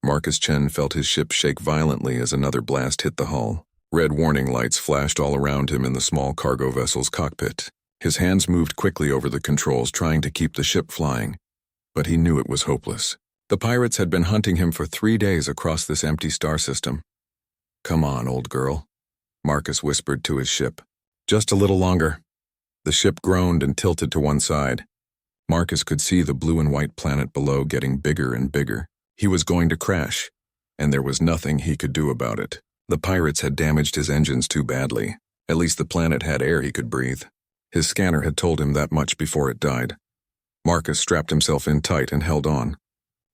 Marcus Chen felt his ship shake violently as another blast hit the hull. Red warning lights flashed all around him in the small cargo vessel's cockpit. His hands moved quickly over the controls, trying to keep the ship flying. But he knew it was hopeless. The pirates had been hunting him for 3 days across this empty star system. "Come on, old girl," Marcus whispered to his ship. "Just a little longer." The ship groaned and tilted to one side. Marcus could see the blue and white planet below getting bigger and bigger. He was going to crash, and there was nothing he could do about it. The pirates had damaged his engines too badly. At least the planet had air he could breathe. His scanner had told him that much before it died. Marcus strapped himself in tight and held on.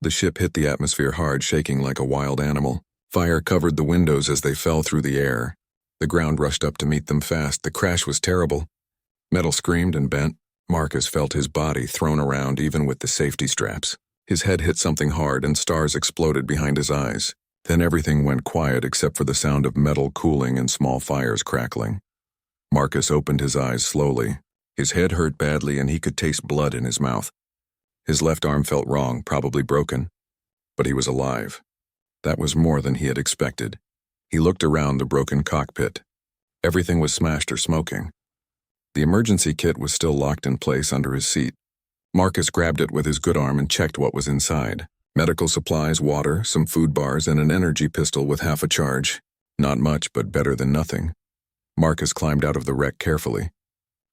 The ship hit the atmosphere hard, shaking like a wild animal. Fire covered the windows as they fell through the air. The ground rushed up to meet them fast. The crash was terrible. Metal screamed and bent. Marcus felt his body thrown around even with the safety straps. His head hit something hard and stars exploded behind his eyes. Then everything went quiet except for the sound of metal cooling and small fires crackling. Marcus opened his eyes slowly. His head hurt badly and he could taste blood in his mouth. His left arm felt wrong, probably broken. But he was alive. That was more than he had expected. He looked around the broken cockpit. Everything was smashed or smoking. The emergency kit was still locked in place under his seat. Marcus grabbed it with his good arm and checked what was inside. Medical supplies, water, some food bars, and an energy pistol with half a charge. Not much, but better than nothing. Marcus climbed out of the wreck carefully.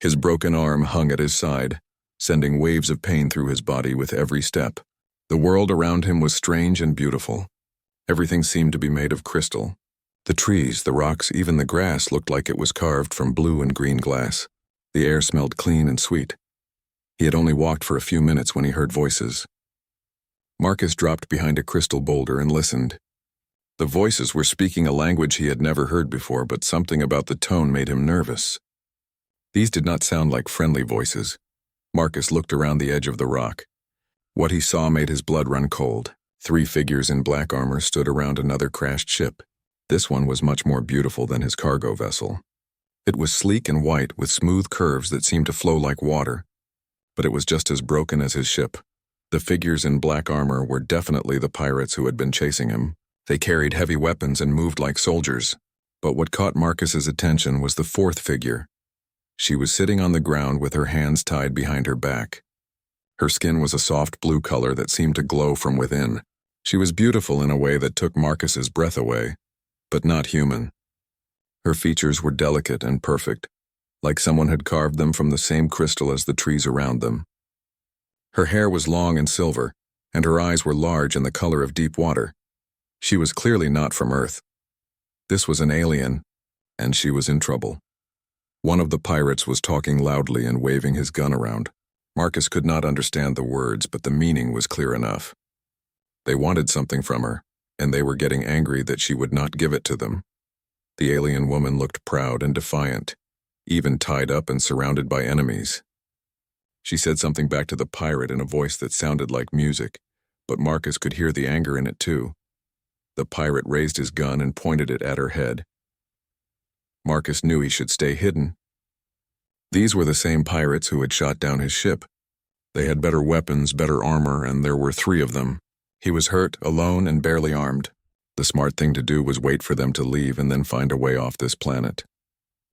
His broken arm hung at his side, sending waves of pain through his body with every step. The world around him was strange and beautiful. Everything seemed to be made of crystal. The trees, the rocks, even the grass looked like it was carved from blue and green glass. The air smelled clean and sweet. He had only walked for a few minutes when he heard voices. Marcus dropped behind a crystal boulder and listened. The voices were speaking a language he had never heard before, but something about the tone made him nervous. These did not sound like friendly voices. Marcus looked around the edge of the rock. What he saw made his blood run cold. 3 figures in black armor stood around another crashed ship. This one was much more beautiful than his cargo vessel. It was sleek and white with smooth curves that seemed to flow like water, but it was just as broken as his ship. The figures in black armor were definitely the pirates who had been chasing him. They carried heavy weapons and moved like soldiers. But what caught Marcus's attention was the 4th figure. She was sitting on the ground with her hands tied behind her back. Her skin was a soft blue color that seemed to glow from within. She was beautiful in a way that took Marcus's breath away, but not human. Her features were delicate and perfect, like someone had carved them from the same crystal as the trees around them. Her hair was long and silver, and her eyes were large and the color of deep water. She was clearly not from Earth. This was an alien, and she was in trouble. One of the pirates was talking loudly and waving his gun around. Marcus could not understand the words, but the meaning was clear enough. They wanted something from her, and they were getting angry that she would not give it to them. The alien woman looked proud and defiant, even tied up and surrounded by enemies. She said something back to the pirate in a voice that sounded like music, but Marcus could hear the anger in it too. The pirate raised his gun and pointed it at her head. Marcus knew he should stay hidden. These were the same pirates who had shot down his ship. They had better weapons, better armor, and there were 3 of them. He was hurt, alone, and barely armed. The smart thing to do was wait for them to leave and then find a way off this planet.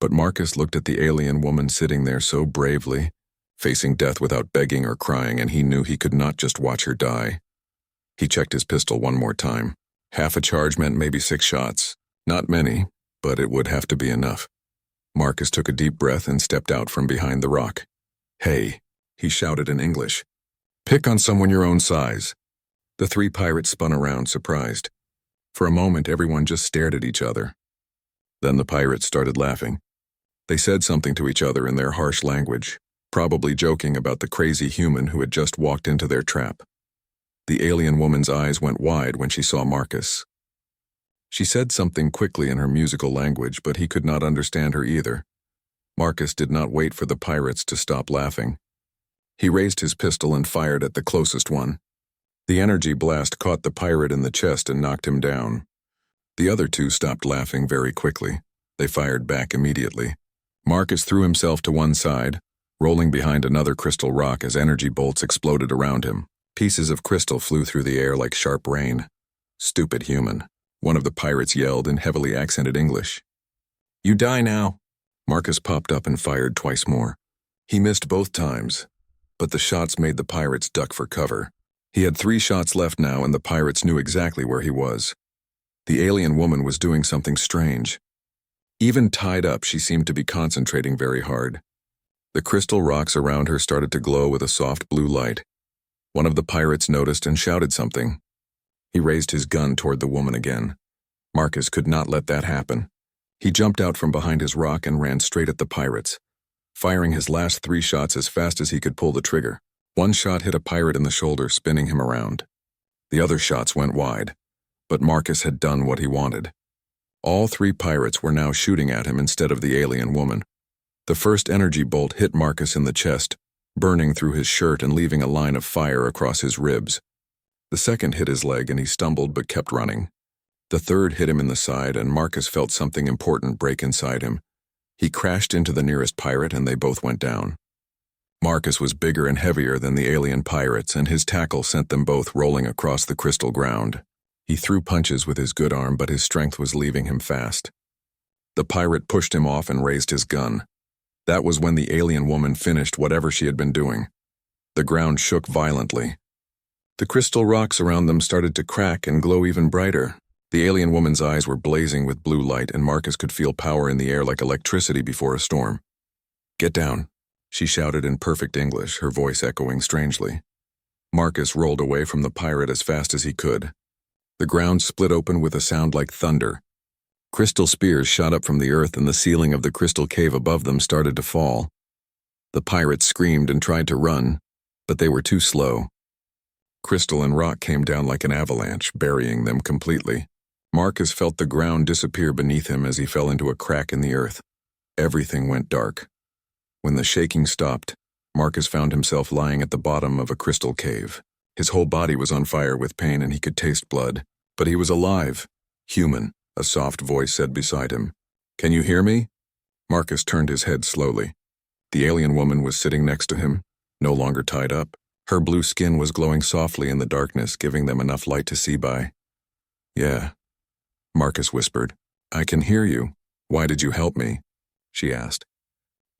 But Marcus looked at the alien woman sitting there so bravely, facing death without begging or crying, and he knew he could not just watch her die. He checked his pistol one more time. Half a charge meant maybe 6 shots. Not many, but it would have to be enough. Marcus took a deep breath and stepped out from behind the rock. "Hey," he shouted in English. "Pick on someone your own size." The 3 pirates spun around, surprised. For a moment, everyone just stared at each other. Then the pirates started laughing. They said something to each other in their harsh language, probably joking about the crazy human who had just walked into their trap. The alien woman's eyes went wide when she saw Marcus. She said something quickly in her musical language, but he could not understand her either. Marcus did not wait for the pirates to stop laughing. He raised his pistol and fired at the closest one. The energy blast caught the pirate in the chest and knocked him down. The other 2 stopped laughing very quickly. They fired back immediately. Marcus threw himself to one side, rolling behind another crystal rock as energy bolts exploded around him. Pieces of crystal flew through the air like sharp rain. "Stupid human," one of the pirates yelled in heavily accented English. "You die now." Marcus popped up and fired twice more. He missed both times, but the shots made the pirates duck for cover. He had 3 shots left now, and the pirates knew exactly where he was. The alien woman was doing something strange. Even tied up, she seemed to be concentrating very hard. The crystal rocks around her started to glow with a soft blue light. One of the pirates noticed and shouted something. He raised his gun toward the woman again. Marcus could not let that happen. He jumped out from behind his rock and ran straight at the pirates, firing his last 3 shots as fast as he could pull the trigger. One shot hit a pirate in the shoulder, spinning him around. The other shots went wide, but Marcus had done what he wanted. All 3 pirates were now shooting at him instead of the alien woman. The first energy bolt hit Marcus in the chest, burning through his shirt and leaving a line of fire across his ribs. The second hit his leg and he stumbled but kept running. The third hit him in the side and Marcus felt something important break inside him. He crashed into the nearest pirate and they both went down. Marcus was bigger and heavier than the alien pirates, and his tackle sent them both rolling across the crystal ground. He threw punches with his good arm, but his strength was leaving him fast. The pirate pushed him off and raised his gun. That was when the alien woman finished whatever she had been doing. The ground shook violently. The crystal rocks around them started to crack and glow even brighter. The alien woman's eyes were blazing with blue light, and Marcus could feel power in the air like electricity before a storm. "Get down," she shouted in perfect English, her voice echoing strangely. Marcus rolled away from the pirate as fast as he could. The ground split open with a sound like thunder. Crystal spears shot up from the earth, and the ceiling of the crystal cave above them started to fall. The pirates screamed and tried to run, but they were too slow. Crystal and rock came down like an avalanche, burying them completely. Marcus felt the ground disappear beneath him as he fell into a crack in the earth. Everything went dark. When the shaking stopped, Marcus found himself lying at the bottom of a crystal cave. His whole body was on fire with pain and he could taste blood, but he was alive, human. A soft voice said beside him, "Can you hear me?" Marcus turned his head slowly. The alien woman was sitting next to him, no longer tied up. Her blue skin was glowing softly in the darkness, giving them enough light to see by. "Yeah," Marcus whispered. "I can hear you. Why did you help me?" she asked.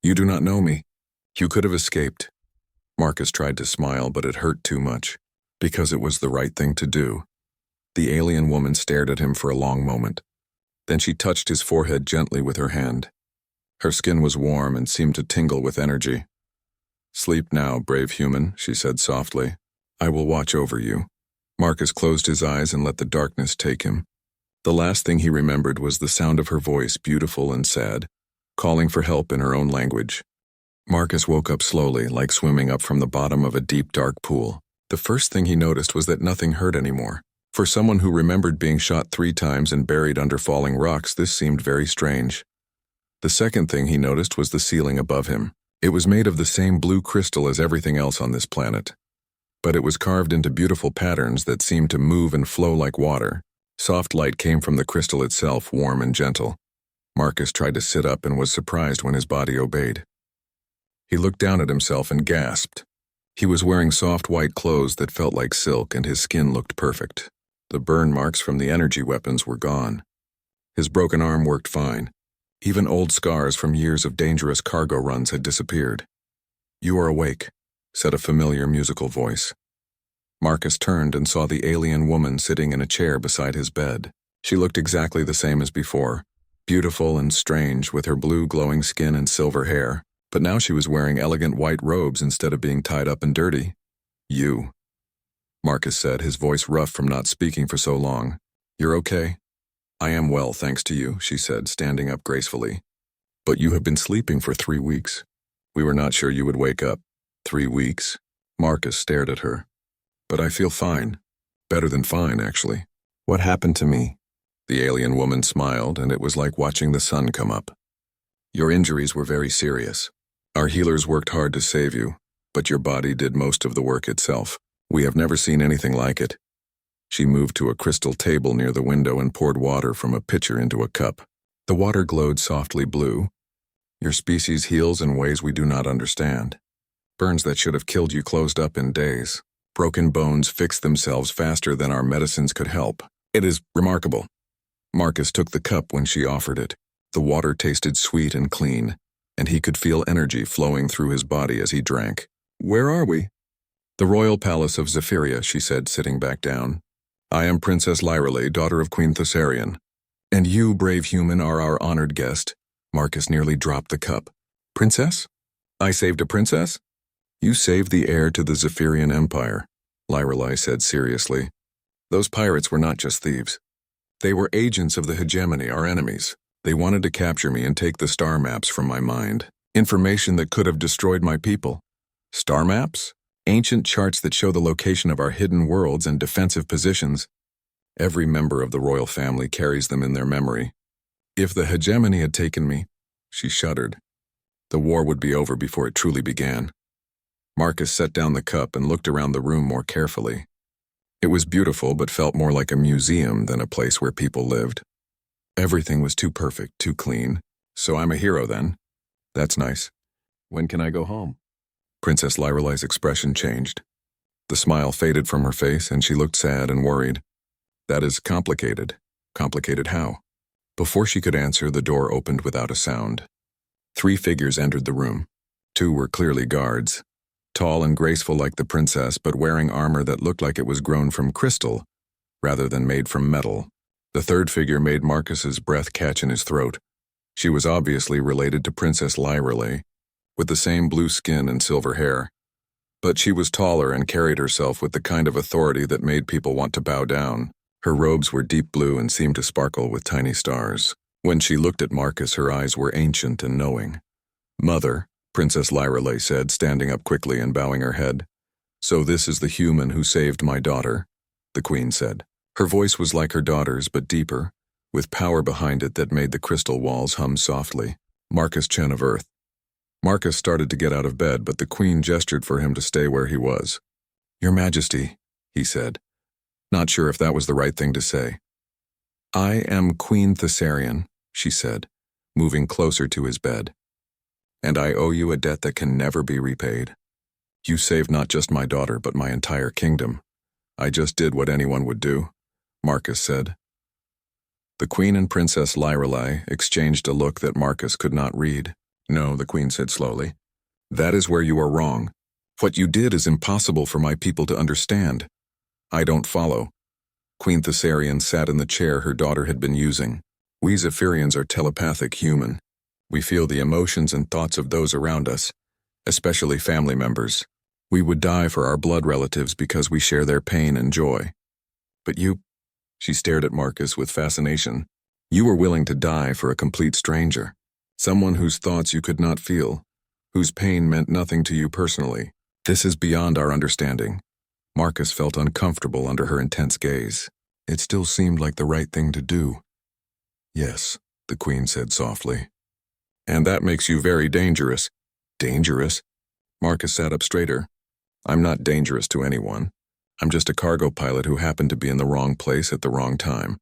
"You do not know me. You could have escaped." Marcus tried to smile, but it hurt too much, because it was the right thing to do. The alien woman stared at him for a long moment. Then she touched his forehead gently with her hand. Her skin was warm and seemed to tingle with energy. "Sleep now, brave human," she said softly. "I will watch over you." Marcus closed his eyes and let the darkness take him. The last thing he remembered was the sound of her voice, beautiful and sad, calling for help in her own language. Marcus woke up slowly, like swimming up from the bottom of a deep, dark pool. The first thing he noticed was that nothing hurt anymore. For someone who remembered being shot 3 times and buried under falling rocks, this seemed very strange. The second thing he noticed was the ceiling above him. It was made of the same blue crystal as everything else on this planet, but it was carved into beautiful patterns that seemed to move and flow like water. Soft light came from the crystal itself, warm and gentle. Marcus tried to sit up and was surprised when his body obeyed. He looked down at himself and gasped. He was wearing soft white clothes that felt like silk, and his skin looked perfect. The burn marks from the energy weapons were gone. His broken arm worked fine. Even old scars from years of dangerous cargo runs had disappeared. "You are awake," said a familiar musical voice. Marcus turned and saw the alien woman sitting in a chair beside his bed. She looked exactly the same as before, beautiful and strange with her blue glowing skin and silver hair, but now she was wearing elegant white robes instead of being tied up and dirty. "You," Marcus said, his voice rough from not speaking for so long. "You're okay?" "I am well, thanks to you," she said, standing up gracefully. "But you have been sleeping for 3 weeks. We were not sure you would wake up." 3 weeks? Marcus stared at her. "But I feel fine. Better than fine, actually." "What happened to me?" The alien woman smiled, and it was like watching the sun come up. "Your injuries were very serious. Our healers worked hard to save you, but your body did most of the work itself. We have never seen anything like it." She moved to a crystal table near the window and poured water from a pitcher into a cup. The water glowed softly blue. "Your species heals in ways we do not understand. Burns that should have killed you closed up in days. Broken bones fixed themselves faster than our medicines could help. It is remarkable. Marcus took the cup when she offered it. The water tasted sweet and clean, and he could feel energy flowing through his body as he drank. Where are we? The royal palace of Zephyria, she said, sitting back down. I am Princess Lyrale, daughter of Queen Thessarian. And you, brave human, are our honored guest. Marcus nearly dropped the cup. Princess? I saved a princess? You saved the heir to the Zephyrian Empire, Lyrale said seriously. Those pirates were not just thieves. They were agents of the hegemony, our enemies. They wanted to capture me and take the star maps from my mind. Information that could have destroyed my people. Star maps? Ancient charts that show the location of our hidden worlds and defensive positions. Every member of the royal family carries them in their memory. If the hegemony had taken me, she shuddered, the war would be over before it truly began. Marcus set down the cup and looked around the room more carefully. It was beautiful but felt more like a museum than a place where people lived. Everything was too perfect, too clean. So I'm a hero then? That's nice. When can I go home? Princess Lyrale's expression changed. The smile faded from her face and she looked sad and worried. That is complicated. Complicated how? Before she could answer, the door opened without a sound. 3 figures entered the room. 2 were clearly guards. Tall and graceful like the princess, but wearing armor that looked like it was grown from crystal, rather than made from metal. The 3rd figure made Marcus's breath catch in his throat. She was obviously related to Princess Lyrale, with the same blue skin and silver hair. But she was taller and carried herself with the kind of authority that made people want to bow down. Her robes were deep blue and seemed to sparkle with tiny stars. When she looked at Marcus, her eyes were ancient and knowing. Mother, Princess Lyrale said, standing up quickly and bowing her head. So this is the human who saved my daughter, the queen said. Her voice was like her daughter's, but deeper, with power behind it that made the crystal walls hum softly. Marcus Chen of Earth. Marcus started to get out of bed, but the queen gestured for him to stay where he was. Your Majesty, he said, not sure if that was the right thing to say. I am Queen Thessarian, she said, moving closer to his bed. And I owe you a debt that can never be repaid. You saved not just my daughter, but my entire kingdom. I just did what anyone would do, Marcus said. The Queen and Princess Lyrale exchanged a look that Marcus could not read. No, the Queen said slowly. That is where you are wrong. What you did is impossible for my people to understand. I don't follow. Queen Thessarian sat in the chair her daughter had been using. We Zephyrians are telepathic human. We feel the emotions and thoughts of those around us, especially family members. We would die for our blood relatives because we share their pain and joy. But you, she stared at Marcus with fascination. You were willing to die for a complete stranger, someone whose thoughts you could not feel, whose pain meant nothing to you personally. This is beyond our understanding. Marcus felt uncomfortable under her intense gaze. It still seemed like the right thing to do. Yes, the Queen said softly. And that makes you very dangerous. Dangerous? Marcus sat up straighter. I'm not dangerous to anyone. I'm just a cargo pilot who happened to be in the wrong place at the wrong time.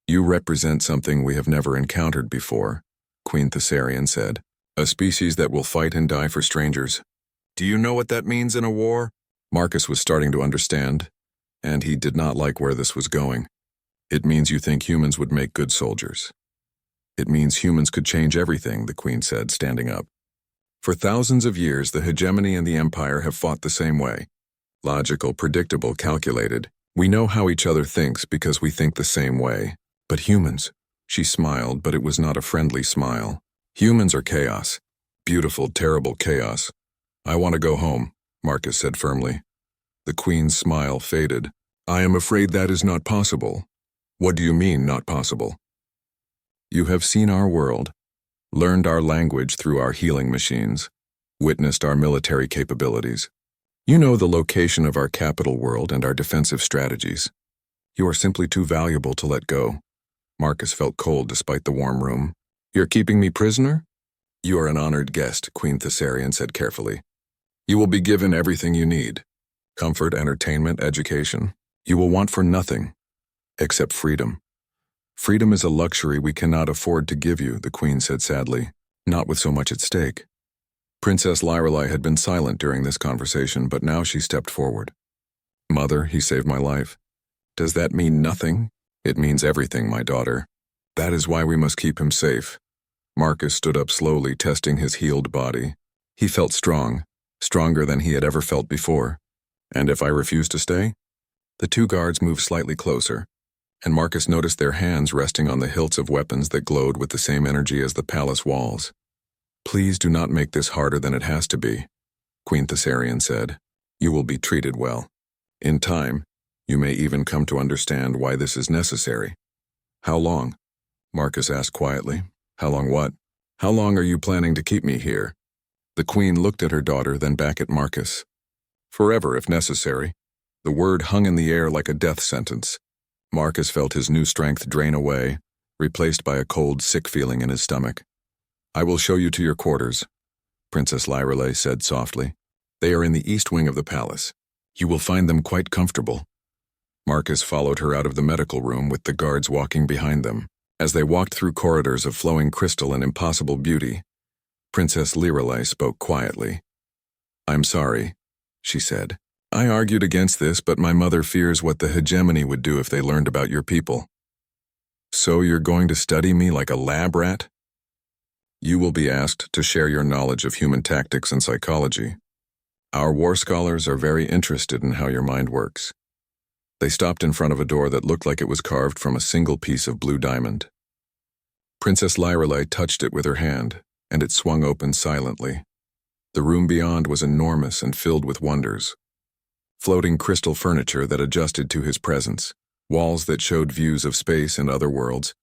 You represent something we have never encountered before, Queen Thessarian said. A species that will fight and die for strangers. Do you know what that means in a war? Marcus was starting to understand, and he did not like where this was going. It means you think humans would make good soldiers. It means humans could change everything, the Queen said, standing up. For thousands of years, the hegemony and the empire have fought the same way. Logical, predictable, calculated. We know how each other thinks because we think the same way. But humans, she smiled, but it was not a friendly smile. Humans are chaos. Beautiful, terrible chaos. I want to go home, Marcus said firmly. The Queen's smile faded. I am afraid that is not possible. What do you mean, not possible? You have seen our world, learned our language through our healing machines, witnessed our military capabilities. You know the location of our capital world and our defensive strategies. You are simply too valuable to let go. Marcus felt cold despite the warm room. You're keeping me prisoner? You are an honored guest, Queen Thessarian said carefully. You will be given everything you need. Comfort, entertainment, education. You will want for nothing, except freedom. Freedom is a luxury we cannot afford to give you, the Queen said sadly, not with so much at stake. Princess Lyrale had been silent during this conversation, but now she stepped forward. Mother, he saved my life. Does that mean nothing? It means everything, my daughter. That is why we must keep him safe. Marcus stood up slowly, testing his healed body. He felt strong, stronger than he had ever felt before. And if I refuse to stay? The two guards moved slightly closer, and Marcus noticed their hands resting on the hilts of weapons that glowed with the same energy as the palace walls. Please do not make this harder than it has to be, Queen Thessarian said. You will be treated well. In time, you may even come to understand why this is necessary. How long? Marcus asked quietly. How long what? How long are you planning to keep me here? The queen looked at her daughter, then back at Marcus. Forever, if necessary. The word hung in the air like a death sentence. Marcus felt his new strength drain away, replaced by a cold, sick feeling in his stomach. I will show you to your quarters, Princess Lyrelay said softly. They are in the east wing of the palace. You will find them quite comfortable. Marcus followed her out of the medical room with the guards walking behind them. As they walked through corridors of flowing crystal and impossible beauty, Princess Lyrelay spoke quietly. I'm sorry, she said. I argued against this, but my mother fears what the hegemony would do if they learned about your people. So you're going to study me like a lab rat? You will be asked to share your knowledge of human tactics and psychology. Our war scholars are very interested in how your mind works. They stopped in front of a door that looked like it was carved from a single piece of blue diamond. Princess Lyrelay touched it with her hand, and it swung open silently. The room beyond was enormous and filled with wonders. Floating crystal furniture that adjusted to his presence, walls that showed views of space and other worlds,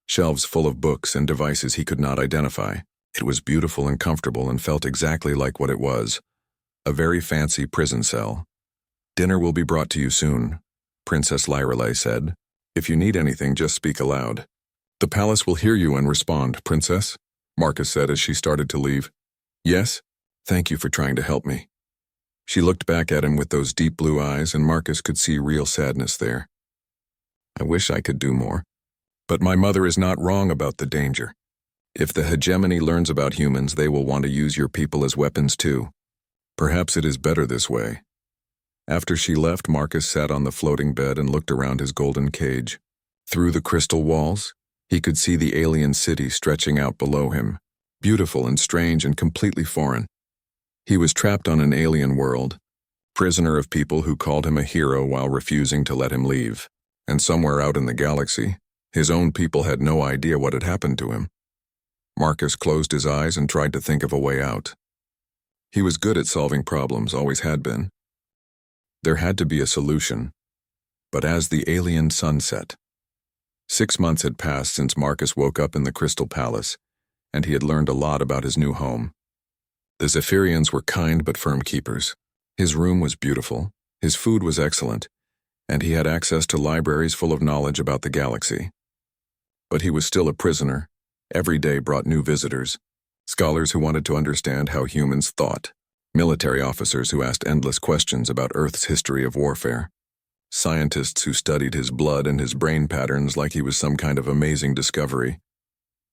shelves full of books and devices he could not identify. It was beautiful and comfortable and felt exactly like what it was, a very fancy prison cell. Dinner will be brought to you soon, Princess Lyrelay said. If you need anything, just speak aloud. The palace will hear you and respond, Princess, Marcus said as she started to leave. Yes? Thank you for trying to help me. She looked back at him with those deep blue eyes, and Marcus could see real sadness there. I wish I could do more. But my mother is not wrong about the danger. If the hegemony learns about humans, they will want to use your people as weapons too. Perhaps it is better this way. After she left, Marcus sat on the floating bed and looked around his golden cage. Through the crystal walls, he could see the alien city stretching out below him, beautiful and strange and completely foreign. He was trapped on an alien world, prisoner of people who called him a hero while refusing to let him leave. And somewhere out in the galaxy, his own people had no idea what had happened to him. Marcus closed his eyes and tried to think of a way out. He was good at solving problems, always had been. There had to be a solution. But as the alien sun set, 6 months had passed since Marcus woke up in the Crystal Palace, and he had learned a lot about his new home. The Zephyrians were kind but firm keepers. His room was beautiful, his food was excellent, and he had access to libraries full of knowledge about the galaxy. But he was still a prisoner. Every day brought new visitors, scholars who wanted to understand how humans thought, military officers who asked endless questions about Earth's history of warfare, scientists who studied his blood and his brain patterns like he was some kind of amazing discovery.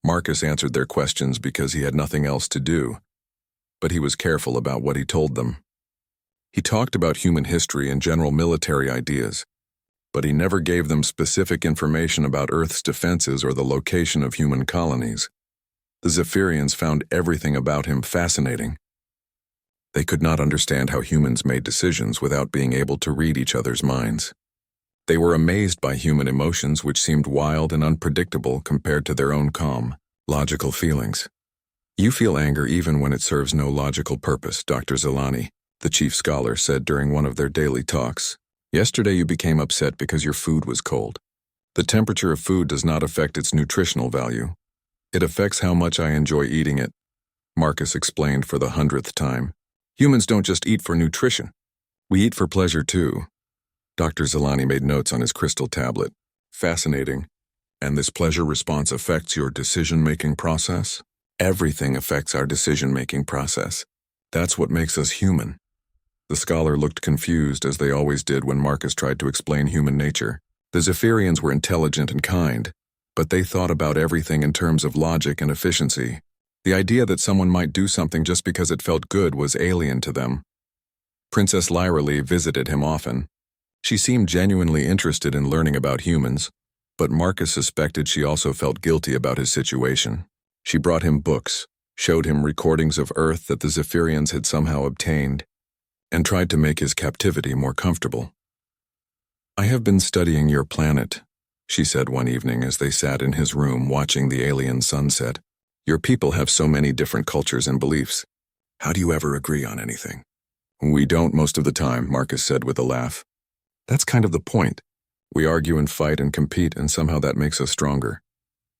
Marcus answered their questions because he had nothing else to do, but he was careful about what he told them. He talked about human history and general military ideas, but he never gave them specific information about Earth's defenses or the location of human colonies. The Zephyrians found everything about him fascinating. They could not understand how humans made decisions without being able to read each other's minds. They were amazed by human emotions which seemed wild and unpredictable compared to their own calm, logical feelings. You feel anger even when it serves no logical purpose, Dr. Zelani, the chief scholar said during one of their daily talks. Yesterday you became upset because your food was cold. The temperature of food does not affect its nutritional value. It affects how much I enjoy eating it, Marcus explained for the 100th time. Humans don't just eat for nutrition. We eat for pleasure too. Dr. Zelani made notes on his crystal tablet. Fascinating. And this pleasure response affects your decision-making process? Everything affects our decision-making process. That's what makes us human. The scholar looked confused, as they always did when Marcus tried to explain human nature. The Zephyrians were intelligent and kind, but they thought about everything in terms of logic and efficiency. The idea that someone might do something just because it felt good was alien to them. Princess Lyrelay visited him often. She seemed genuinely interested in learning about humans, but Marcus suspected she also felt guilty about his situation. She brought him books, showed him recordings of Earth that the Zephyrians had somehow obtained, and tried to make his captivity more comfortable. "I have been studying your planet," she said one evening as they sat in his room watching the alien sunset. "Your people have so many different cultures and beliefs. How do you ever agree on anything?" "We don't most of the time," Marcus said with a laugh. "That's kind of the point. We argue and fight and compete, and somehow that makes us stronger."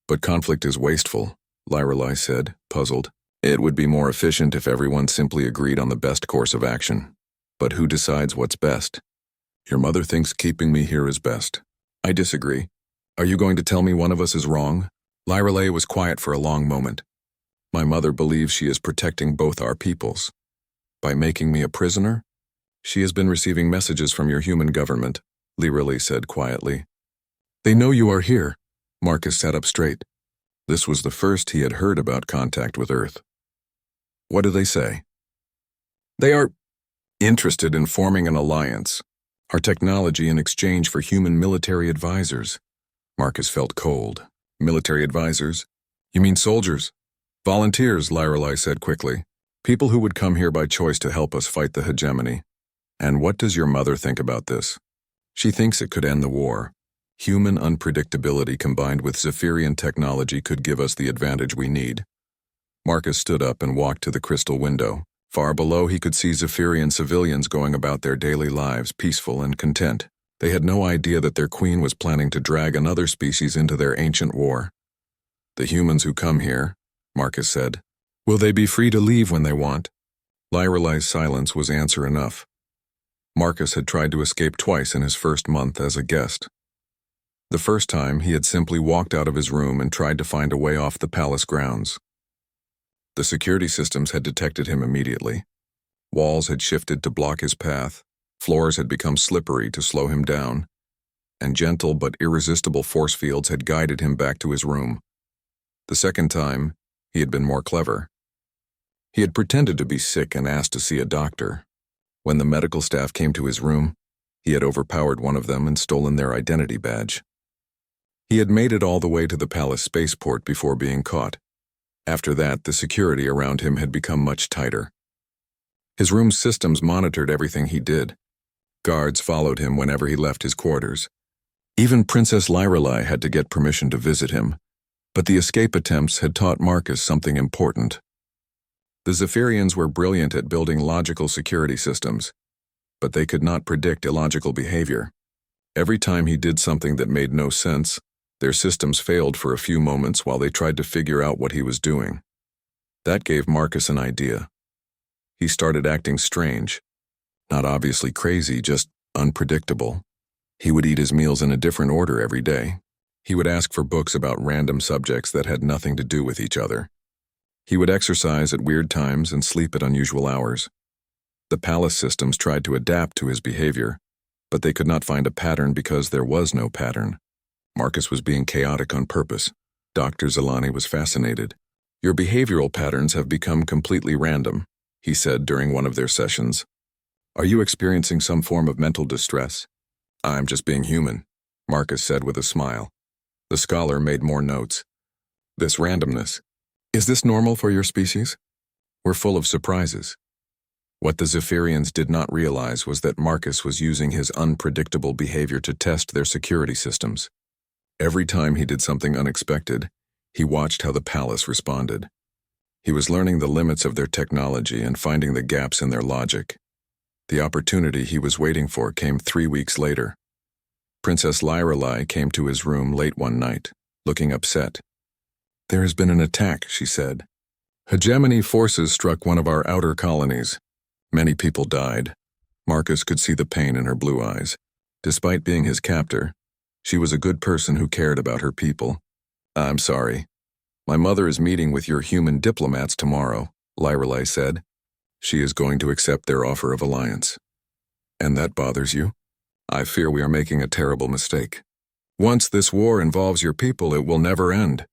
"But conflict is wasteful," Lyrelai said, puzzled. "It would be more efficient if everyone simply agreed on the best course of action. But who decides what's best?" "Your mother thinks keeping me here is best." "I disagree. Are you going to tell me one of us is wrong?" Lyrelai was quiet for a long moment. "My mother believes she is protecting both our peoples. By making me a prisoner? She has been receiving messages from your human government," Lyrelai said quietly. "They know you are here." Marcus sat up straight. This was the first he had heard about contact with Earth. "What do they say?" "They are interested in forming an alliance. Our technology in exchange for human military advisors." Marcus felt cold. "Military advisors? You mean soldiers?" "Volunteers," Lyrelai said quickly. "People who would come here by choice to help us fight the hegemony." "And what does your mother think about this?" "She thinks it could end the war. Human unpredictability combined with Zephyrian technology could give us the advantage we need." Marcus stood up and walked to the crystal window. Far below he could see Zephyrian civilians going about their daily lives peaceful and content. They had no idea that their queen was planning to drag another species into their ancient war. "The humans who come here," Marcus said, "will they be free to leave when they want?" Lyrelai's silence was answer enough. Marcus had tried to escape twice in his first month as a guest. The first time, he had simply walked out of his room and tried to find a way off the palace grounds. The security systems had detected him immediately. Walls had shifted to block his path, floors had become slippery to slow him down, and gentle but irresistible force fields had guided him back to his room. The second time, he had been more clever. He had pretended to be sick and asked to see a doctor. When the medical staff came to his room, he had overpowered one of them and stolen their identity badge. He had made it all the way to the palace spaceport before being caught. After that, the security around him had become much tighter. His room's systems monitored everything he did. Guards followed him whenever he left his quarters. Even Princess Lyrelai had to get permission to visit him, but the escape attempts had taught Marcus something important. The Zephyrians were brilliant at building logical security systems, but they could not predict illogical behavior. Every time he did something that made no sense, their systems failed for a few moments while they tried to figure out what he was doing. That gave Marcus an idea. He started acting strange. Not obviously crazy, just unpredictable. He would eat his meals in a different order every day. He would ask for books about random subjects that had nothing to do with each other. He would exercise at weird times and sleep at unusual hours. The palace systems tried to adapt to his behavior, but they could not find a pattern because there was no pattern. Marcus was being chaotic on purpose. Dr. Zelani was fascinated. "Your behavioral patterns have become completely random," he said during one of their sessions. "Are you experiencing some form of mental distress?" "I'm just being human," Marcus said with a smile. The scholar made more notes. "This randomness, is this normal for your species? We're full of surprises." What the Zephyrians did not realize was that Marcus was using his unpredictable behavior to test their security systems. Every time he did something unexpected, he watched how the palace responded. He was learning the limits of their technology and finding the gaps in their logic. The opportunity he was waiting for came 3 weeks later. Princess Lyrelai came to his room late one night, looking upset. "There has been an attack," she said. "Hegemony forces struck one of our outer colonies. Many people died." Marcus could see the pain in her blue eyes. Despite being his captor, she was a good person who cared about her people. "I'm sorry. My mother is meeting with your human diplomats tomorrow," Lyrelai said. "She is going to accept their offer of alliance." "And that bothers you?" "I fear we are making a terrible mistake. Once this war involves your people, it will never end.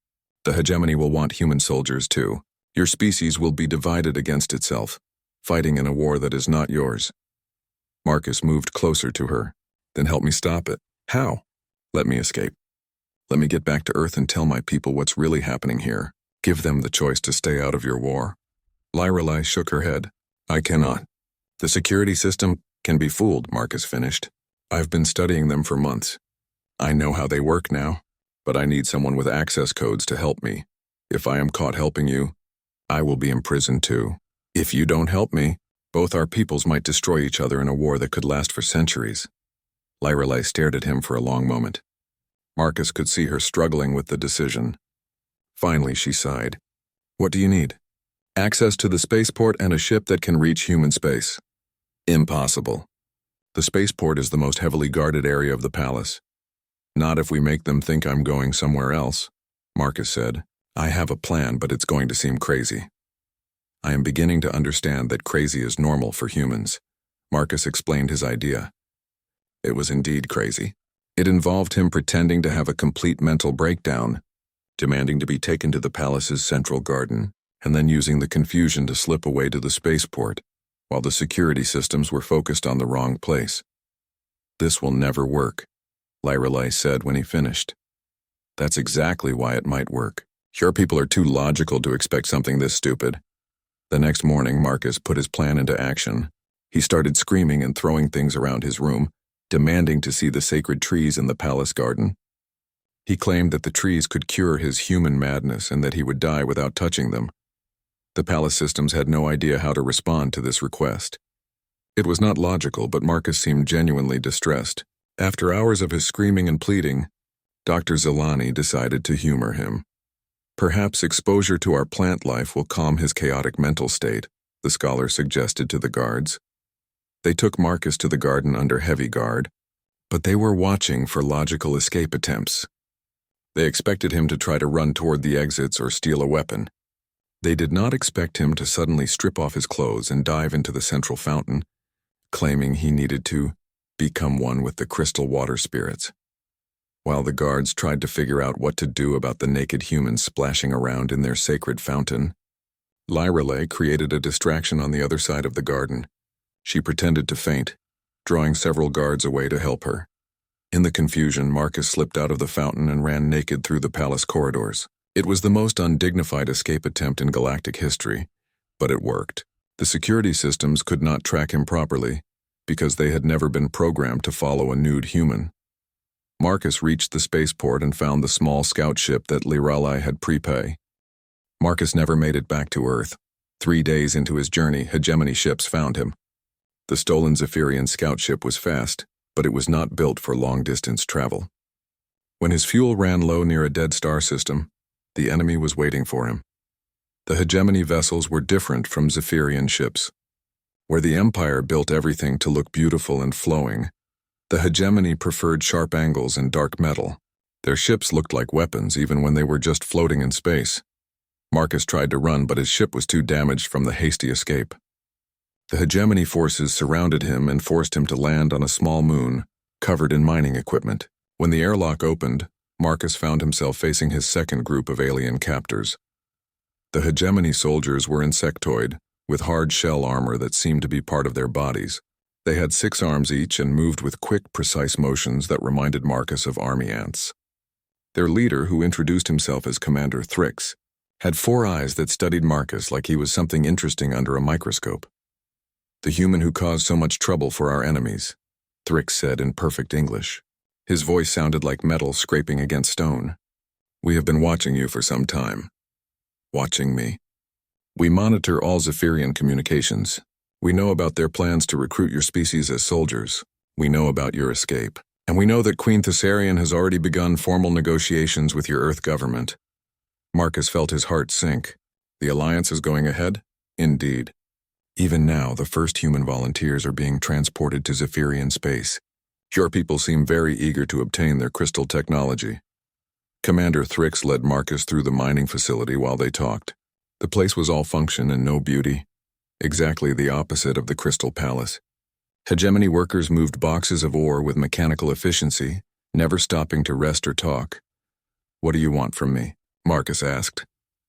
The hegemony will want human soldiers too. Your species will be divided against itself, fighting in a war that is not yours." Marcus moved closer to her. Then help me stop it. How? Let me escape. Let me get back to Earth and tell my people what's really happening here. Give them the choice to stay out of your war. Lyrelei shook her head. I cannot. The security system can be fooled, Marcus finished. I've been studying them for months. I know how they work now, but I need someone with access codes to help me. If I am caught helping you, I will be imprisoned too. If you don't help me, both our peoples might destroy each other in a war that could last for centuries. Lyrelei stared at him for a long moment. Marcus could see her struggling with the decision. Finally, she sighed. What do you need? Access to the spaceport and a ship that can reach human space. Impossible. The spaceport is the most heavily guarded area of the palace. Not if we make them think I'm going somewhere else, Marcus said. I have a plan, but it's going to seem crazy. I am beginning to understand that crazy is normal for humans. Marcus explained his idea. It was indeed crazy. It involved him pretending to have a complete mental breakdown, demanding to be taken to the palace's central garden, and then using the confusion to slip away to the spaceport, while the security systems were focused on the wrong place. This will never work, Lyrelei said when he finished. That's exactly why it might work. Your people are too logical to expect something this stupid. The next morning, Marcus put his plan into action. He started screaming and throwing things around his room, demanding to see the sacred trees in the palace garden. He claimed that the trees could cure his human madness and that he would die without touching them. The palace systems had no idea how to respond to this request. It was not logical, but Marcus seemed genuinely distressed. After hours of his screaming and pleading, Dr. Zelani decided to humor him. Perhaps exposure to our plant life will calm his chaotic mental state, the scholar suggested to the guards. They took Marcus to the garden under heavy guard, but they were watching for logical escape attempts. They expected him to try to run toward the exits or steal a weapon. They did not expect him to suddenly strip off his clothes and dive into the central fountain, claiming he needed to become one with the crystal water spirits. While the guards tried to figure out what to do about the naked humans splashing around in their sacred fountain, Lyrelei created a distraction on the other side of the garden. She pretended to faint, drawing several guards away to help her. In the confusion, Marcus slipped out of the fountain and ran naked through the palace corridors. It was the most undignified escape attempt in galactic history, but it worked. The security systems could not track him properly because they had never been programmed to follow a nude human. Marcus reached the spaceport and found the small scout ship that Lyrelei had prepaid. Marcus never made it back to Earth. 3 days into his journey, hegemony ships found him. The stolen Zephyrian scout ship was fast, but it was not built for long-distance travel. When his fuel ran low near a dead star system, the enemy was waiting for him. The hegemony vessels were different from Zephyrian ships. Where the Empire built everything to look beautiful and flowing, the hegemony preferred sharp angles and dark metal. Their ships looked like weapons even when they were just floating in space. Marcus tried to run, but his ship was too damaged from the hasty escape. The hegemony forces surrounded him and forced him to land on a small moon, covered in mining equipment. When the airlock opened, Marcus found himself facing his second group of alien captors. The hegemony soldiers were insectoid, with hard shell armor that seemed to be part of their bodies. They had 6 arms each and moved with quick, precise motions that reminded Marcus of army ants. Their leader, who introduced himself as Commander Thrix, had 4 eyes that studied Marcus like he was something interesting under a microscope. The human who caused so much trouble for our enemies, Thrix said in perfect English. His voice sounded like metal scraping against stone. We have been watching you for some time. Watching me. We monitor all Zephyrian communications. We know about their plans to recruit your species as soldiers. We know about your escape. And we know that Queen Thessarian has already begun formal negotiations with your Earth government. Marcus felt his heart sink. The alliance is going ahead? Indeed. Even now, the first human volunteers are being transported to Zephyrian space. Your people seem very eager to obtain their crystal technology. Commander Thrix led Marcus through the mining facility while they talked. The place was all function and no beauty. Exactly the opposite of the Crystal Palace. Hegemony workers moved boxes of ore with mechanical efficiency, never stopping to rest or talk. What do you want from me? Marcus asked.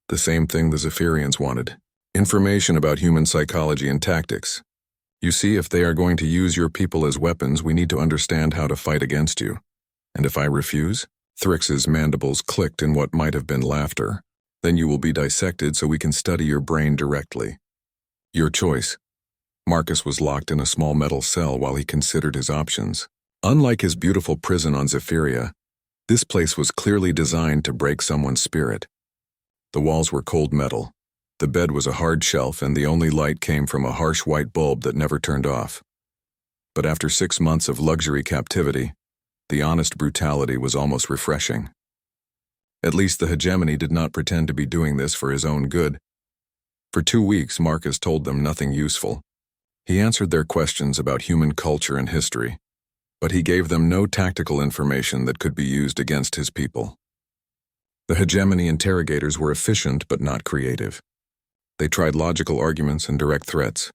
The same thing the Zephyrians wanted. Information about human psychology and tactics. You see, if they are going to use your people as weapons, we need to understand how to fight against you. And if I refuse? Thrix's mandibles clicked in what might have been laughter. Then you will be dissected so we can study your brain directly. Your choice. Marcus was locked in a small metal cell while he considered his options. Unlike his beautiful prison on Zephyria, this place was clearly designed to break someone's spirit. The walls were cold metal. The bed was a hard shelf, and the only light came from a harsh white bulb that never turned off. But after 6 months of luxury captivity, the honest brutality was almost refreshing. At least the hegemony did not pretend to be doing this for his own good. For 2 weeks, Marcus told them nothing useful. He answered their questions about human culture and history, but he gave them no tactical information that could be used against his people. The hegemony interrogators were efficient but not creative. They tried logical arguments and direct threats,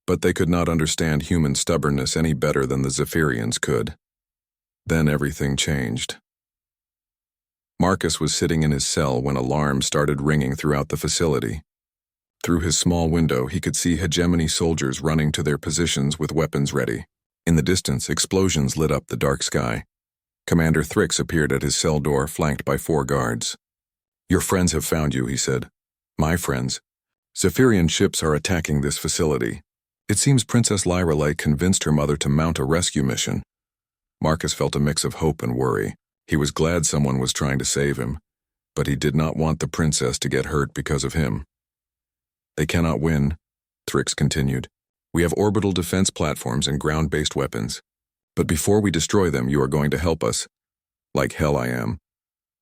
but they could not understand human stubbornness any better than the Zephyrians could. Then everything changed. Marcus was sitting in his cell when alarms started ringing throughout the facility. Through his small window, he could see hegemony soldiers running to their positions with weapons ready. In the distance, explosions lit up the dark sky. Commander Thrix appeared at his cell door, flanked by 4 guards. "Your friends have found you," he said. "My friends. Zephyrian ships are attacking this facility. It seems Princess Lyrelei convinced her mother to mount a rescue mission." Marcus felt a mix of hope and worry. He was glad someone was trying to save him, but he did not want the princess to get hurt because of him. "They cannot win," Thrix continued. "We have orbital defense platforms and ground-based weapons. But before we destroy them, you are going to help us. Like hell I am.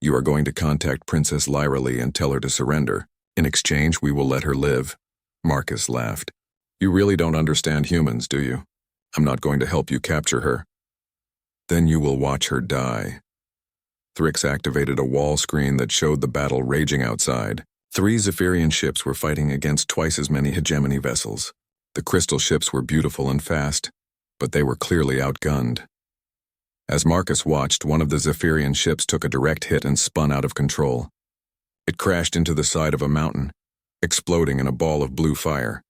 You are going to contact Princess Lyrelei and tell her to surrender. In exchange, we will let her live." Marcus laughed. "You really don't understand humans, do you? I'm not going to help you capture her. Then you will watch her die." Thrix activated a wall screen that showed the battle raging outside. 3 Zephyrian ships were fighting against twice as many hegemony vessels. The crystal ships were beautiful and fast, but they were clearly outgunned. As Marcus watched, one of the Zephyrian ships took a direct hit and spun out of control. It crashed into the side of a mountain, exploding in a ball of blue fire.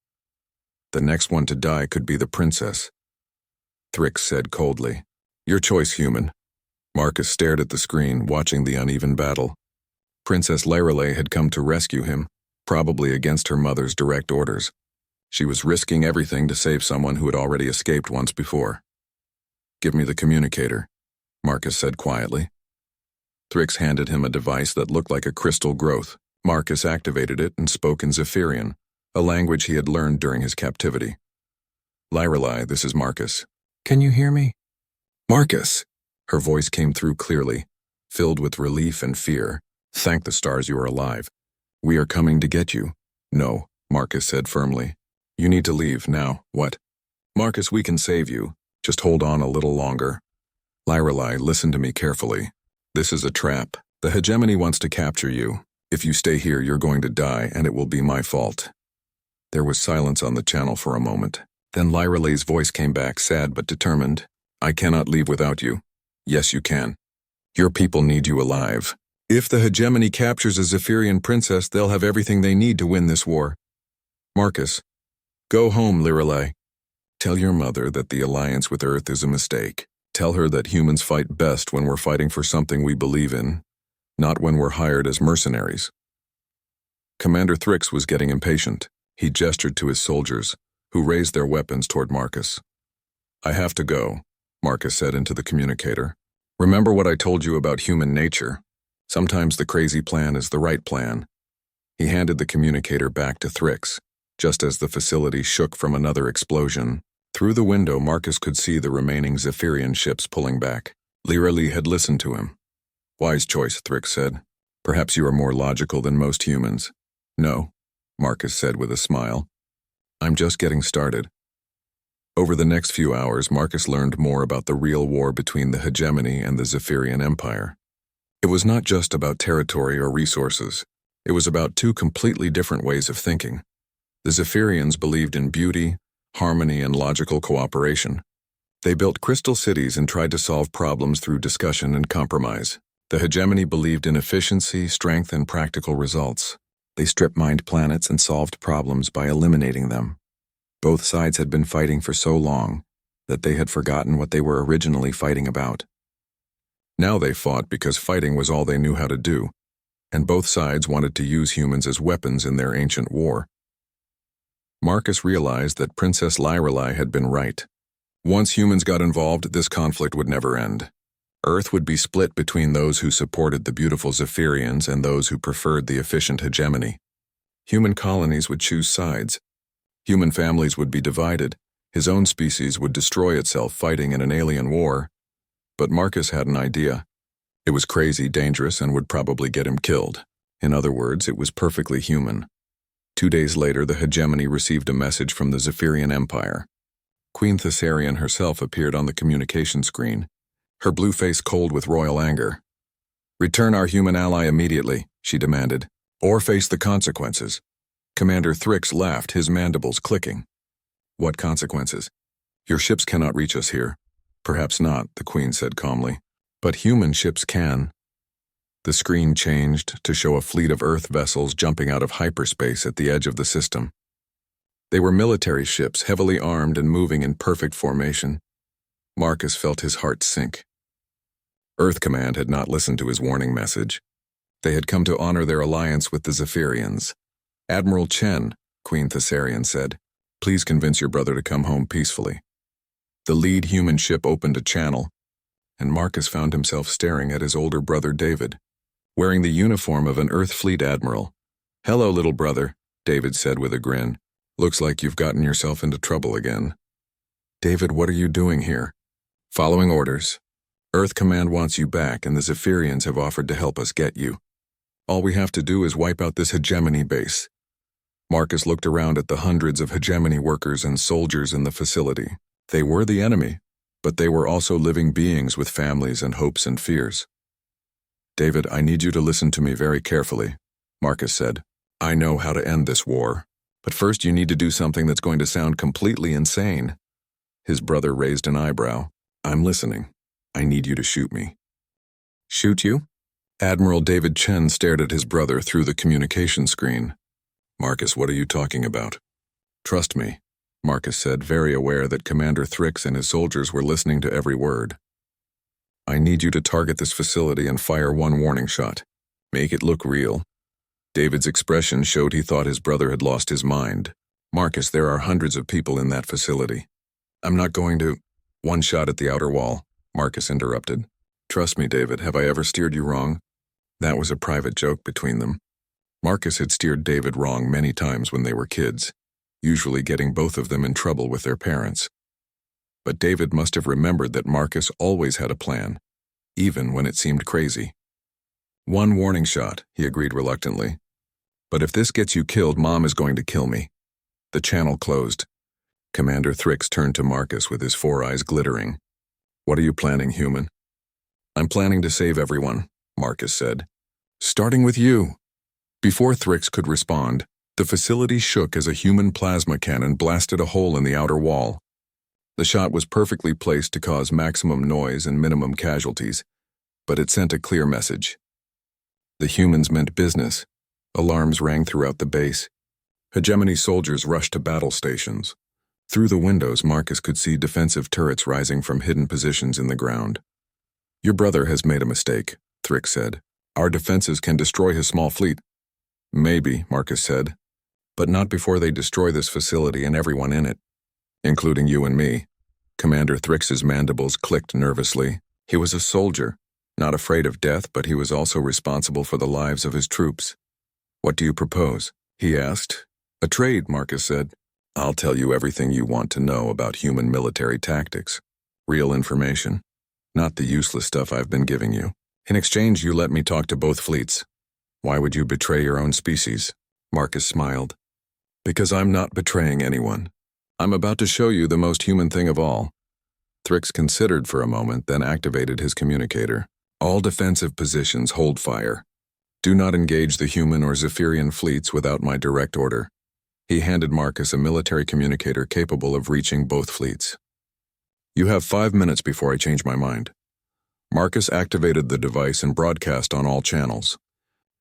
The next one to die could be the princess. Thrix said coldly, "Your choice, human." Marcus stared at the screen, watching the uneven battle. Princess Lyrelei had come to rescue him, probably against her mother's direct orders. She was risking everything to save someone who had already escaped once before. "Give me the communicator," Marcus said quietly. Thrix handed him a device that looked like a crystal growth. Marcus activated it and spoke in Zephyrian, a language he had learned during his captivity. "Lyrelei, this is Marcus. Can you hear me?" "Marcus!" Her voice came through clearly, filled with relief and fear. "Thank the stars you are alive. We are coming to get you." "No," Marcus said firmly. "You need to leave now." "What?" "Marcus, we can save you. Just hold on a little longer." "Lyrelei, listen to me carefully. This is a trap. The hegemony wants to capture you. If you stay here, you're going to die, and it will be my fault." There was silence on the channel for a moment. Then Lyrelei's voice came back, sad but determined. "I cannot leave without you." "Yes, you can. Your people need you alive. If the hegemony captures a Zephyrian princess, they'll have everything they need to win this war." "Marcus, go home, Lyrelei. Tell your mother that the alliance with Earth is a mistake. Tell her that humans fight best when we're fighting for something we believe in, not when we're hired as mercenaries." Commander Thrix was getting impatient. He gestured to his soldiers, who raised their weapons toward Marcus. "I have to go," Marcus said into the communicator. "Remember what I told you about human nature. Sometimes the crazy plan is the right plan." He handed the communicator back to Thrix, just as the facility shook from another explosion. Through the window, Marcus could see the remaining Zephyrian ships pulling back. Lyrelei had listened to him. "Wise choice," Thrix said. "Perhaps you are more logical than most humans." "No," Marcus said with a smile. "I'm just getting started." Over the next few hours, Marcus learned more about the real war between the hegemony and the Zephyrian Empire. It was not just about territory or resources. It was about 2 completely different ways of thinking. The Zephyrians believed in beauty, harmony, and logical cooperation. They built crystal cities and tried to solve problems through discussion and compromise. The hegemony believed in efficiency, strength, and practical results. They strip-mined planets and solved problems by eliminating them. Both sides had been fighting for so long that they had forgotten what they were originally fighting about. Now they fought because fighting was all they knew how to do, and both sides wanted to use humans as weapons in their ancient war. Marcus realized that Princess Lyrelei had been right. Once humans got involved, this conflict would never end. Earth would be split between those who supported the beautiful Zephyrians and those who preferred the efficient hegemony. Human colonies would choose sides. Human families would be divided. His own species would destroy itself fighting in an alien war. But Marcus had an idea. It was crazy, dangerous, and would probably get him killed. In other words, it was perfectly human. 2 days later, the hegemony received a message from the Zephyrian Empire. Queen Thessarian herself appeared on the communication screen, her blue face cold with royal anger. "Return our human ally immediately," she demanded, "or face the consequences." Commander Thrix laughed, his mandibles clicking. "What consequences? Your ships cannot reach us here." "Perhaps not," the Queen said calmly, "but human ships can." The screen changed to show a fleet of Earth vessels jumping out of hyperspace at the edge of the system. They were military ships, heavily armed and moving in perfect formation. Marcus felt his heart sink. Earth Command had not listened to his warning message. They had come to honor their alliance with the Zephyrians. "Admiral Chen," Queen Thessarian said, "please convince your brother to come home peacefully." The lead human ship opened a channel, and Marcus found himself staring at his older brother David, wearing the uniform of an Earth Fleet admiral. "Hello, little brother," David said with a grin. "Looks like you've gotten yourself into trouble again." "David, what are you doing here?" "Following orders. Earth Command wants you back, and the Zephyrians have offered to help us get you. All we have to do is wipe out this hegemony base." Marcus looked around at the hundreds of hegemony workers and soldiers in the facility. They were the enemy, but they were also living beings with families and hopes and fears. "David, I need you to listen to me very carefully," Marcus said. "I know how to end this war, but first you need to do something that's going to sound completely insane." His brother raised an eyebrow. "I'm listening. I need you to shoot me." "Shoot you?" Admiral David Chen stared at his brother through the communication screen. "Marcus, what are you talking about?" "Trust me," Marcus said, very aware that Commander Thrix and his soldiers were listening to every word. "I need you to target this facility and fire one warning shot. Make it look real." David's expression showed he thought his brother had lost his mind. "Marcus, there are hundreds of people in that facility. I'm not going to—" "One shot at the outer wall," Marcus interrupted. "Trust me, David, have I ever steered you wrong?" That was a private joke between them. Marcus had steered David wrong many times when they were kids, usually getting both of them in trouble with their parents. But David must have remembered that Marcus always had a plan, even when it seemed crazy. "One warning shot," he agreed reluctantly. "But if this gets you killed, Mom is going to kill me." The channel closed. Commander Thrix turned to Marcus with his 4 eyes glittering. "What are you planning, human?" "I'm planning to save everyone," Marcus said. "Starting with you." Before Thrix could respond, the facility shook as a human plasma cannon blasted a hole in the outer wall. The shot was perfectly placed to cause maximum noise and minimum casualties, but it sent a clear message. The humans meant business. Alarms rang throughout the base. Hegemony soldiers rushed to battle stations. Through the windows, Marcus could see defensive turrets rising from hidden positions in the ground. "Your brother has made a mistake," Thrix said. "Our defenses can destroy his small fleet." "Maybe," Marcus said, "but not before they destroy this facility and everyone in it, including you and me." Commander Thrix's mandibles clicked nervously. He was a soldier, not afraid of death, but he was also responsible for the lives of his troops. "What do you propose?" he asked. "A trade," Marcus said. "I'll tell you everything you want to know about human military tactics. Real information, not the useless stuff I've been giving you. In exchange, you let me talk to both fleets." "Why would you betray your own species?" Marcus smiled. "Because I'm not betraying anyone. I'm about to show you the most human thing of all." Thrix considered for a moment, then activated his communicator. "All defensive positions hold fire. Do not engage the human or Zephyrian fleets without my direct order." He handed Marcus a military communicator capable of reaching both fleets. "You have 5 minutes before I change my mind." Marcus activated the device and broadcast on all channels.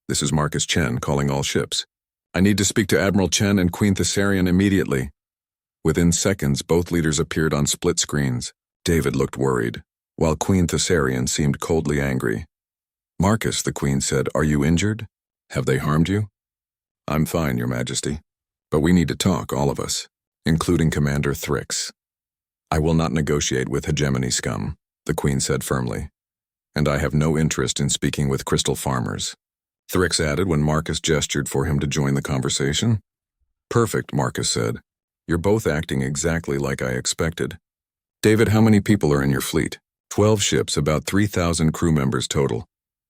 "This is Marcus Chen calling all ships. I need to speak to Admiral Chen and Queen Thessarian immediately." Within seconds, both leaders appeared on split screens. David looked worried, while Queen Thessarian seemed coldly angry. "Marcus," the Queen said, "are you injured? Have they harmed you?" "I'm fine, Your Majesty. But we need to talk, all of us, including Commander Thrix." "I will not negotiate with hegemony scum," the Queen said firmly. "And I have no interest in speaking with crystal farmers," Thrix added when Marcus gestured for him to join the conversation. "Perfect," Marcus said. "You're both acting exactly like I expected. David, how many people are in your fleet?" 12 ships, about 3,000 crew members total.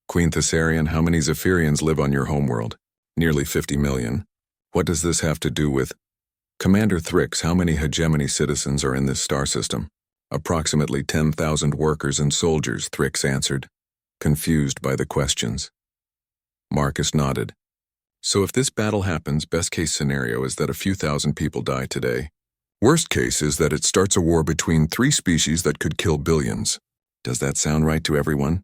Queen Thessarian, how many Zephyrians live on your homeworld? Nearly 50 million. What does this have to do with? Commander Thrix, how many hegemony citizens are in this star system? Approximately 10,000 workers and soldiers, Thrix answered, confused by the questions. Marcus nodded. "So if this battle happens, best case scenario is that a few thousand people die today. Worst case is that it starts a war between 3 species that could kill billions. Does that sound right to everyone?"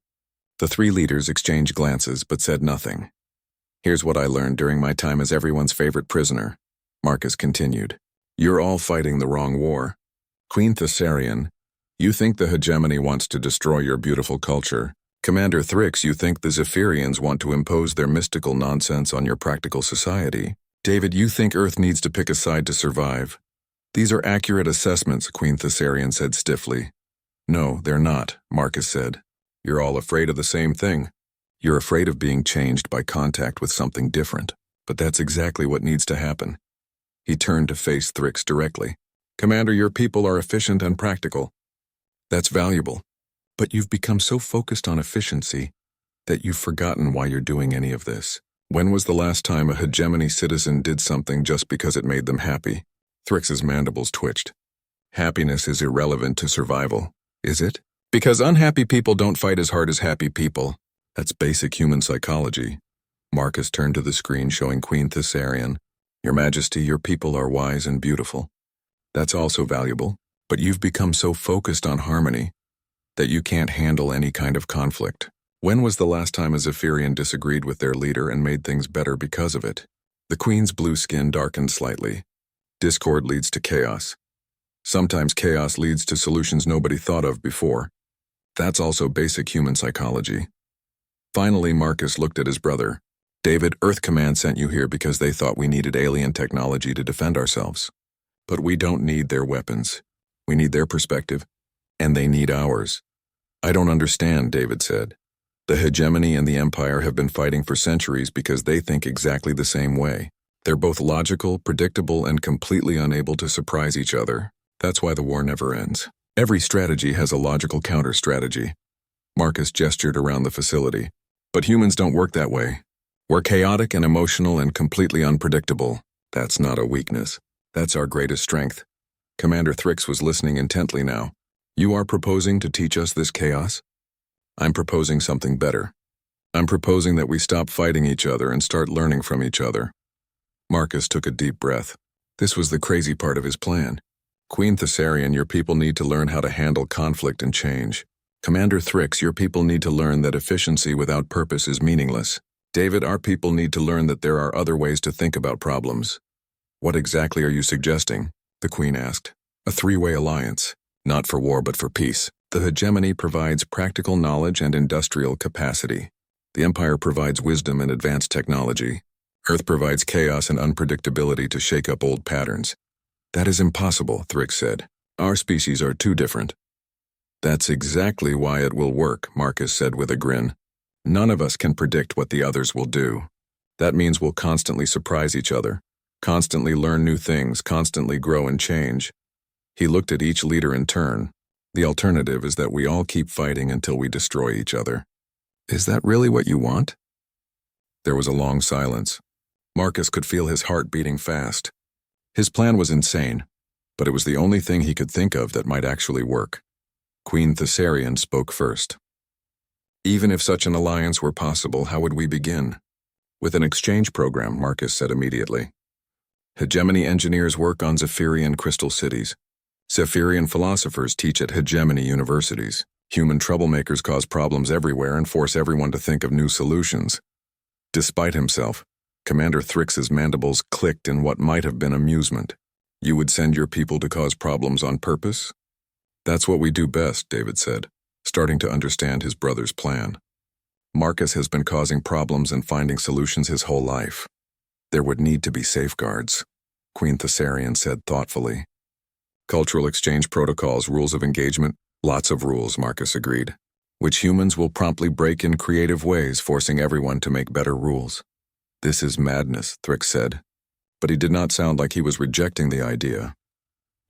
The 3 leaders exchanged glances but said nothing. "Here's what I learned during my time as everyone's favorite prisoner," Marcus continued. "You're all fighting the wrong war. Queen Thessarian, you think the hegemony wants to destroy your beautiful culture. Commander Thrix, you think the Zephyrians want to impose their mystical nonsense on your practical society. David, you think Earth needs to pick a side to survive. These are accurate assessments," Queen Thessarian said stiffly. "No, they're not," Marcus said. "You're all afraid of the same thing. You're afraid of being changed by contact with something different. But that's exactly what needs to happen." He turned to face Thrix directly. "Commander, your people are efficient and practical. That's valuable. But you've become so focused on efficiency that you've forgotten why you're doing any of this. When was the last time a hegemony citizen did something just because it made them happy?" Thrix's mandibles twitched. "Happiness is irrelevant to survival, is it? Because unhappy people don't fight as hard as happy people. That's basic human psychology." Marcus turned to the screen showing Queen Thessarian. "Your Majesty, your people are wise and beautiful. That's also valuable, but you've become so focused on harmony that you can't handle any kind of conflict. When was the last time a Zephyrian disagreed with their leader and made things better because of it?" The Queen's blue skin darkened slightly. "Discord leads to chaos. Sometimes chaos leads to solutions nobody thought of before. That's also basic human psychology." Finally, Marcus looked at his brother. "David, Earth Command sent you here because they thought we needed alien technology to defend ourselves. But we don't need their weapons. We need their perspective, and they need ours." "I don't understand," David said. "The hegemony and the Empire have been fighting for centuries because they think exactly the same way. They're both logical, predictable, and completely unable to surprise each other. That's why the war never ends. Every strategy has a logical counter-strategy." Marcus gestured around the facility. "But humans don't work that way. We're chaotic and emotional and completely unpredictable. That's not a weakness. That's our greatest strength." Commander Thrix was listening intently now. "You are proposing to teach us this chaos?" "I'm proposing something better. I'm proposing that we stop fighting each other and start learning from each other." Marcus took a deep breath. This was the crazy part of his plan. "Queen Thessarian, your people need to learn how to handle conflict and change. Commander Thrix, your people need to learn that efficiency without purpose is meaningless. David, our people need to learn that there are other ways to think about problems." "What exactly are you suggesting?" the Queen asked. "A 3-way alliance. Not for war but for peace. The hegemony provides practical knowledge and industrial capacity. The Empire provides wisdom and advanced technology. Earth provides chaos and unpredictability to shake up old patterns." "That is impossible," Thrix said. "Our species are too different." "That's exactly why it will work," Marcus said with a grin. "None of us can predict what the others will do. That means we'll constantly surprise each other, constantly learn new things, constantly grow and change." He looked at each leader in turn. "The alternative is that we all keep fighting until we destroy each other. Is that really what you want?" There was a long silence. Marcus could feel his heart beating fast. His plan was insane, but it was the only thing he could think of that might actually work. Queen Thessarian spoke first. "Even if such an alliance were possible, how would we begin?" "With an exchange program," Marcus said immediately. "Hegemony engineers work on Zephyrian crystal cities. Zephyrian philosophers teach at hegemony universities. Human troublemakers cause problems everywhere and force everyone to think of new solutions." Despite himself, Commander Thrix's mandibles clicked in what might have been amusement. You would send your people to cause problems on purpose? That's what we do best, David said, starting to understand his brother's plan. Marcus has been causing problems and finding solutions his whole life. There would need to be safeguards, Queen Thessarian said thoughtfully. Cultural exchange protocols, rules of engagement, lots of rules, Marcus agreed, which humans will promptly break in creative ways, forcing everyone to make better rules. This is madness, Thrix said, but he did not sound like he was rejecting the idea.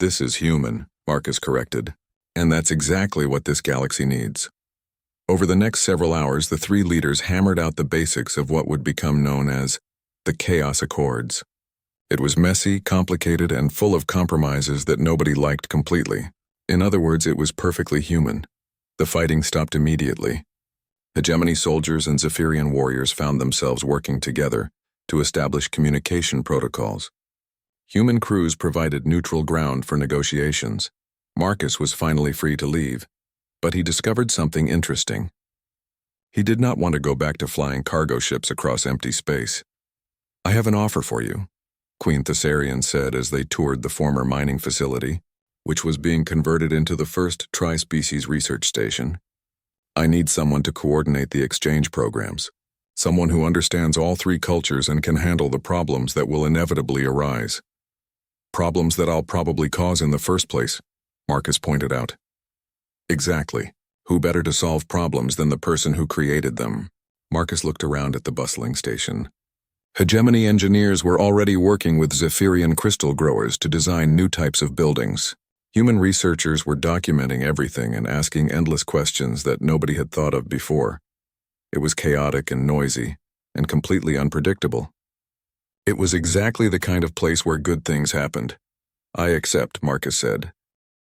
This is human, Marcus corrected, and that's exactly what this galaxy needs. Over the next several hours, the three leaders hammered out the basics of what would become known as the Chaos Accords. It was messy, complicated, and full of compromises that nobody liked completely. In other words, it was perfectly human. The fighting stopped immediately. Hegemony soldiers and Zephyrian warriors found themselves working together to establish communication protocols. Human crews provided neutral ground for negotiations. Marcus was finally free to leave, but he discovered something interesting. He did not want to go back to flying cargo ships across empty space. I have an offer for you, Queen Thessarian said as they toured the former mining facility, which was being converted into the first tri-species research station. I need someone to coordinate the exchange programs, someone who understands all three cultures and can handle the problems that will inevitably arise. Problems that I'll probably cause in the first place, Marcus pointed out. Exactly. Who better to solve problems than the person who created them? Marcus looked around at the bustling station. Hegemony engineers were already working with Zephyrian crystal growers to design new types of buildings. Human researchers were documenting everything and asking endless questions that nobody had thought of before. It was chaotic and noisy, and completely unpredictable. It was exactly the kind of place where good things happened. I accept, Marcus said,